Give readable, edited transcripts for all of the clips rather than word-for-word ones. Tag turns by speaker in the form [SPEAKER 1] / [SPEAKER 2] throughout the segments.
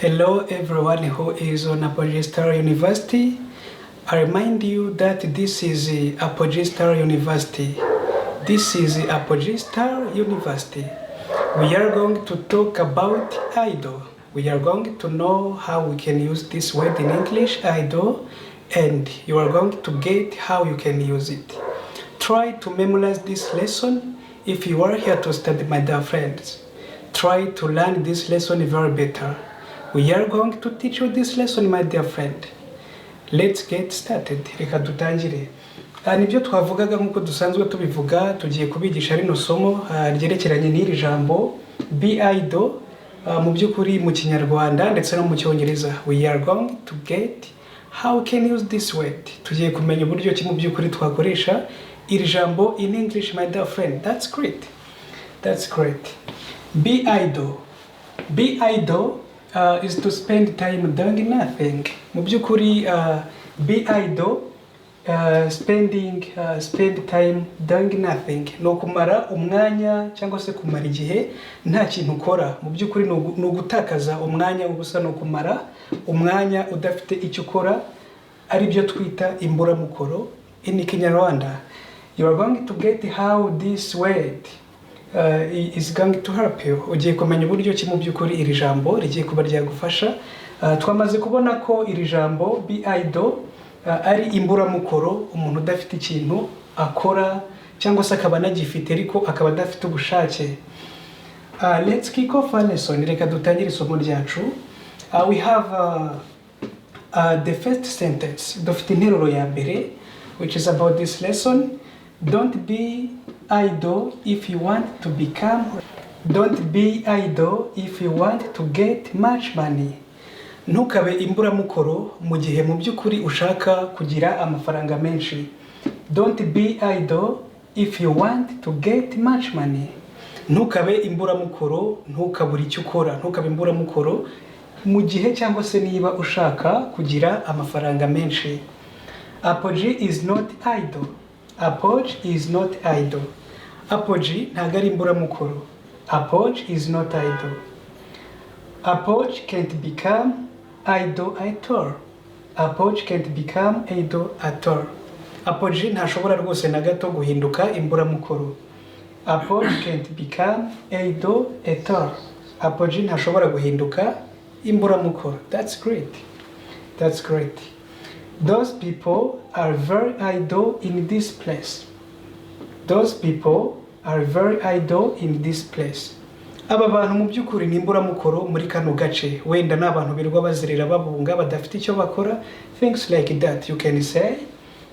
[SPEAKER 1] Hello everyone who is on Apogee Star University. I remind you that this is Apogee Star University. This is Apogee Star University. We are going to talk about idol. We are going to know how we can use this word in English, idol, and you are going to get how you can use it. Try to memorize this lesson if you are here to study, my dear friends. Try to learn this lesson very better. We are going to teach you this lesson, my dear friend. Let's get started. Reka dutangire. Nibyo twavugaga nkuko dusanzwe tubivuga, tugiye kubigisha rino somo ryerekeranye n'iri jambo be idol mu byukuri mu Kinyarwanda ndetse no mu Cyongereza. We are going to get how we can use this word. Tugiye kumenya uburyo ki mu byukuri twakoresha iri jambo in English, my dear friend. That's great. That's great. Be idle. Be idle is to spend time doing nothing. Mu byukuri be idle, spend time doing nothing. No kumara umwanya cyangwa se kumara igihe nta kintu ukora. Mu byukuri no gutakaza umwanya ubusa, no kumara umwanya udafite icyo ukora, ari byo twita imburamukoro in Kinyarwanda. You are going to get how this word is going to help you. Ugiye kumenya uburyo ki mu byukuri iri jambo rigiye kuba ryagufasha. Twamaze kubona ko iri jambo be idle ari imburamukoro, umuntu udafite ikintu akora cyangwa se akaba nagifite ariko akaba adafite ubushake. Let's kick off our lesson. Reka dutangire isomo ryacu. We have the first sentence. Dufite interuro ya mbere which is about this lesson. Don't be idle if you want to become. Don't be idle if you want to get much money. Ntukabe imburamukoro mu gihe mu byukuri ushaka kugira amafaranga menshi. Don't be idle if you want to get much money. Ntukabe imburamukoro, ntukabura icyo ukora. Ntukabe imburamukoro mu gihe cyangwa se niba ushaka kugira amafaranga menshi. Apogee is not idle. Apogee is not idle. Apogee ntago ari imburamukoro. Apogee is not idle. Apogee can't become idle at all. Apogee can't become idle at all. Apogee ntashobora rwose na gato guhinduka imburamukoro. Apogee can't become idle at all. Apogee ntashobora guhinduka imburamukoro. That's great. That's great. Those people are very idle in this place. Those people are very idle in this place. Aba bantu mu byukuri ni imburamukoro muri kano gace. Wenda n'abantu birirwa bazirira babunga badafite icyo bakora. Things like that. You can say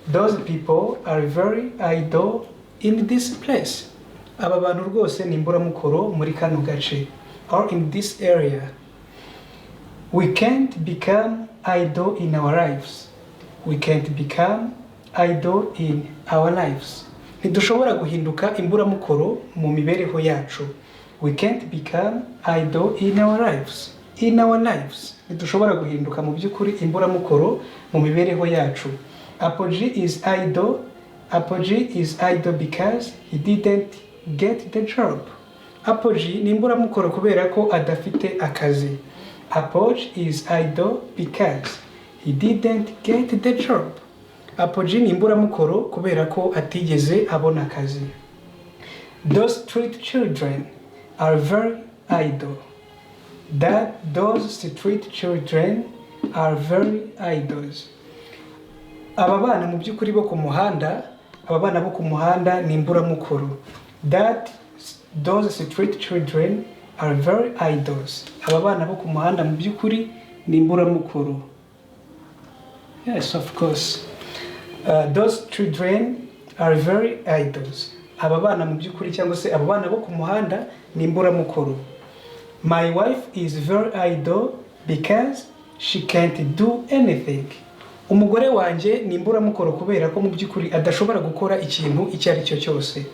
[SPEAKER 1] those people are very idle in this place. Aba bantu rwose ni imburamukoro muri kano gace, or in this area. We can't become idle in our lives. We can't become idle in our lives. Ntidushobora guhinduka imburamukoro mu mibereho yacu. We can't become idle in our lives. In our lives. Ntidushobora guhinduka mu byukuri imburamukoro mu mibereho yacu. Apogee is idle. Apogee is idle because he didn't get the job. Apogee ni imburamukoro kubera ko adafite akazi. Apogee is idle because he didn't get the job. Apogee ni imburamukoro kubera ko atigeze abona akazi. Those street children are very idle. Those street children are very idols. Aba bana mu byukuri bo ku muhanda, aba bana bo ku muhanda ni imburamukoro. Those street children are very idols. Aba bana bo ku muhanda mu byukuri ni imburamukoro. Yes, of course. Those children are very idols. Aba bana mu byukuri cyangwa se aba bana bo ku muhanda ni imburamukoro. My wife is very idle because she can't do anything. Umugore wanje ni imburamukoro kubera ko mu byukuri adashobora gukora ikintu icyo ari cyo cyose.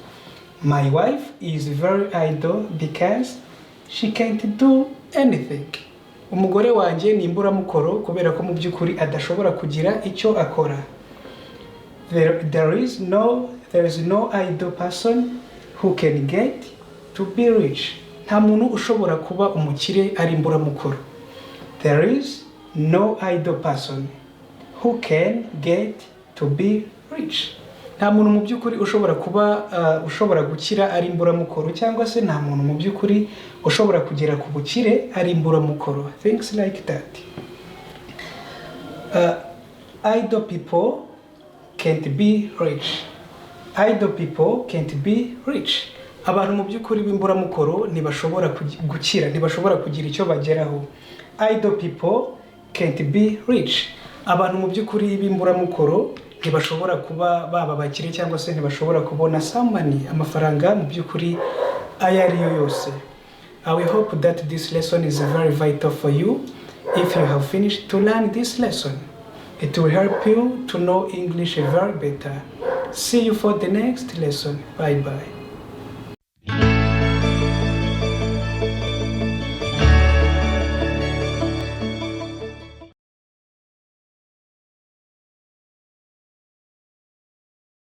[SPEAKER 1] My wife is very idle because she can't do anything. Umugore wanje ni imburamukoro kubera ko mu byukuri adashobora kugira icyo akora. there is no idle person who can get to be rich. Nta muntu ushobora kuba umukire ari imburamukoro. There is no idle person who can get to be rich. Nta muntu mu by'ukuri ushobora kuba ushobora gukira ari imburamukoro, cyangwa se nta muntu mu by'ukuri ushobora kugera ku bukire ari imburamukoro. Things like that. Idle people can't be rich. Idle people can't be rich. Abantu mu by'ukuri b'imburamukoro ntibashobora gukira, ntibashobora kugira icyo bageraho. Idle people can't be rich. Abantu mu by'ukuri b'imburamukoro ntibashobora kuba baba bakire, cyangwa se ntibashobora kubona some money, amafaranga mu by'ukuri ayo ariyo yose. I will hope that this lesson is very vital for you. If you have finished to learn this lesson, it will help you to know English very better. See you for the next lesson. Bye bye.